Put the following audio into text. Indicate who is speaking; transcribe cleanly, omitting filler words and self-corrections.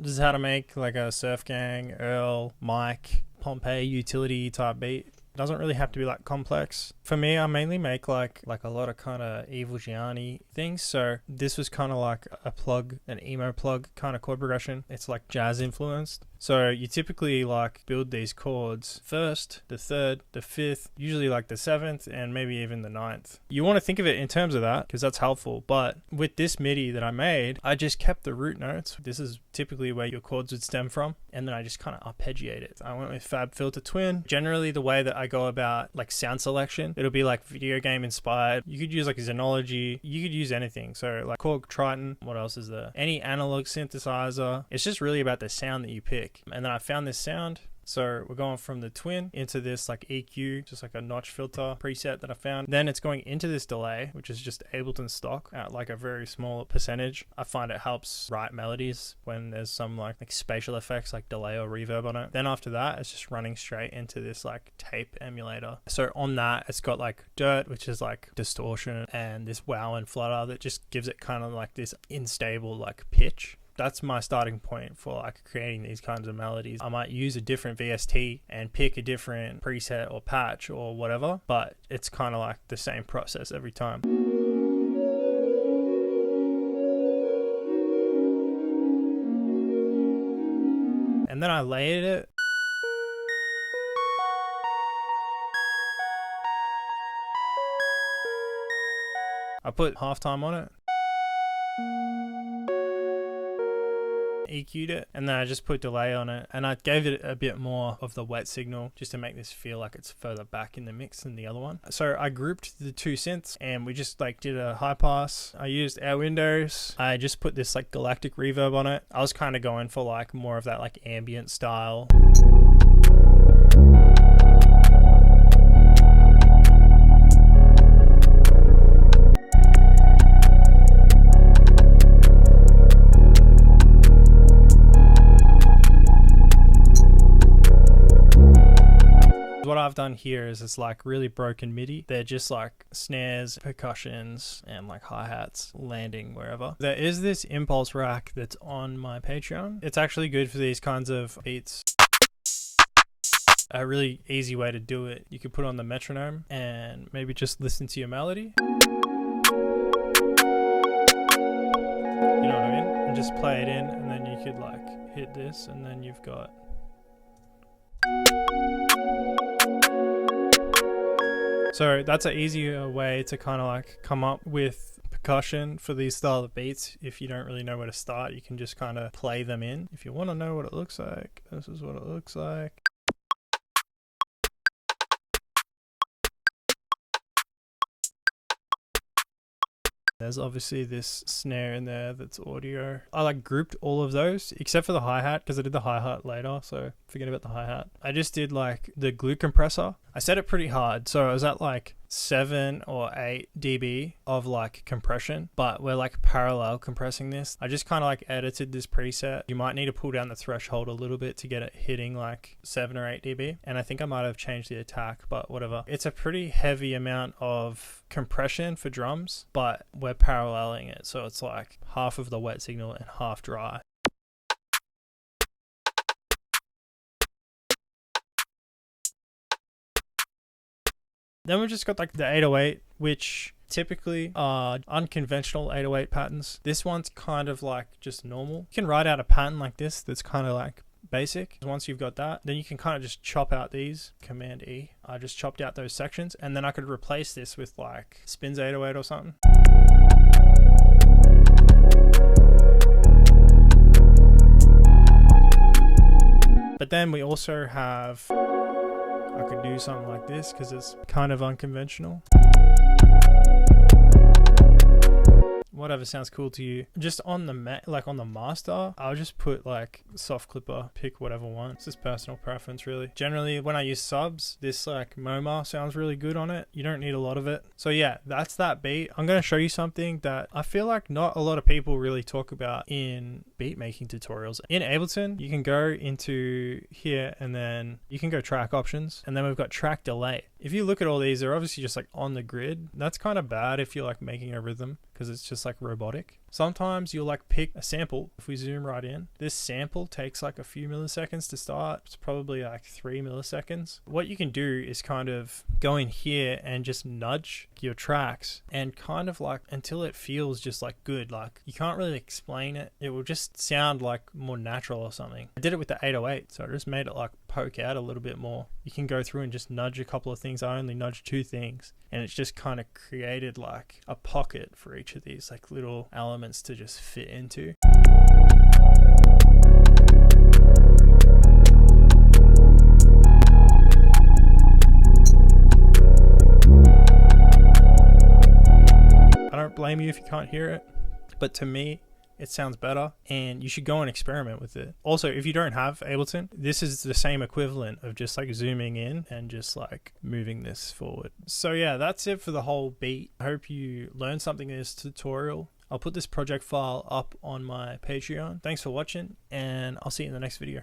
Speaker 1: This is how to make like a Surf Gang, Earl, Mike, Pompeii utility type beat. Doesn't really have to be like complex. For me, I mainly make like a lot of kind of Evil Gianni things. So this was kind of like a plug, an emo plug kind of chord progression. It's like jazz influenced. So you typically like build these chords first, the third, the fifth, usually like the seventh, and maybe even the ninth. You want to think of it in terms of that because that's helpful. But with this MIDI that I made, I just kept the root notes. This is typically where your chords would stem from. And then I just kind of arpeggiate it. I went with Fab Filter Twin. Generally the way that I go about like sound selection, it'll be like video game inspired. You could use like Xenology. You could use anything. So like Korg Triton. What else is there? Any analog synthesizer. It's just really about the sound that you pick. And then I found this sound. So we're going from the twin into this like EQ, just like a notch filter preset that I found. Then it's going into this delay, which is just Ableton stock at like a very small percentage. I find it helps write melodies when there's some like spatial effects like delay or reverb on it. Then after that, it's just running straight into this like tape emulator. So on that, it's got like dirt, which is like distortion, and this wow and flutter that just gives it kind of like this unstable like pitch. That's my starting point for like creating these kinds of melodies. I might use a different VST and pick a different preset or patch or whatever, but it's kind of like the same process every time. And then I layered it. I put halftime on it. EQ'd it, and then I just put delay on it, and I gave it a bit more of the wet signal just to make this feel like it's further back in the mix than the other one. So I grouped the two synths and we just like did a high pass. I used Air Windows. I just put this like galactic reverb on it. I was kind of going for like more of that like ambient style. What I've done here is it's like really broken MIDI. They're just like snares, percussions, and like hi-hats landing wherever. There is this impulse rack that's on my Patreon. It's actually good for these kinds of beats. A really easy way to do it, you could put on the metronome and maybe just listen to your melody. You know what I mean? And just play it in, and then you could like hit this, and then you've got... So that's an easier way to kind of like come up with percussion for these style of beats. If you don't really know where to start, you can just kind of play them in. If you want to know what it looks like, this is what it looks like. There's obviously this snare in there that's audio. I like grouped all of those except for the hi-hat because I did the hi-hat later, so forget about the hi-hat. I just did like the glue compressor. I set it pretty hard, so I was at like 7 or 8 dB of like compression, but we're like parallel compressing this. I just kind of like edited this preset. You might need to pull down the threshold a little bit to get it hitting like 7 or 8 dB, and I think I might have changed the attack, but whatever. It's a pretty heavy amount of compression for drums, but we're paralleling it, so it's like half of the wet signal and half dry. Then we've just got like the 808, which typically are unconventional 808 patterns. This one's kind of like just normal. You can write out a pattern like this that's kind of like basic. Once you've got that, then you can kind of just chop out these. Command E. I just chopped out those sections, and then I could replace this with like Spins 808 or something. But then we also have... I could do something like this because it's kind of unconventional. Whatever sounds cool to you. Just on the like on the master, I'll just put like soft clipper, pick whatever one. It's just personal preference really. Generally when I use subs, this like MoMA sounds really good on it. You don't need a lot of it. So yeah, that's that beat. I'm going to show you something that I feel like not a lot of people really talk about in beat making tutorials. In Ableton, you can go into here and then you can go track options, and then we've got track delay. If you look at all these, they're obviously just like on the grid. That's kind of bad if you're like making a rhythm, because it's just like robotic. Sometimes you'll like pick a sample. If we zoom right in, this sample takes like a few milliseconds to start. It's probably like 3 milliseconds. What you can do is kind of go in here and just nudge your tracks and kind of like until it feels just like good. Like you can't really explain it. It will just sound like more natural or something. I did it with the 808, so I just made it like poke out a little bit more. You can go through and just nudge a couple of things. I only nudged 2 things, and it's just kind of created like a pocket for each of these like little elements to just fit into. I don't blame you if you can't hear it, but to me it sounds better, and you should go and experiment with it. Also, if you don't have Ableton, this is the same equivalent of just like zooming in and just like moving this forward. So yeah, that's it for the whole beat. I hope you learned something in this tutorial. I'll put this project file up on my Patreon. Thanks for watching, and I'll see you in the next video.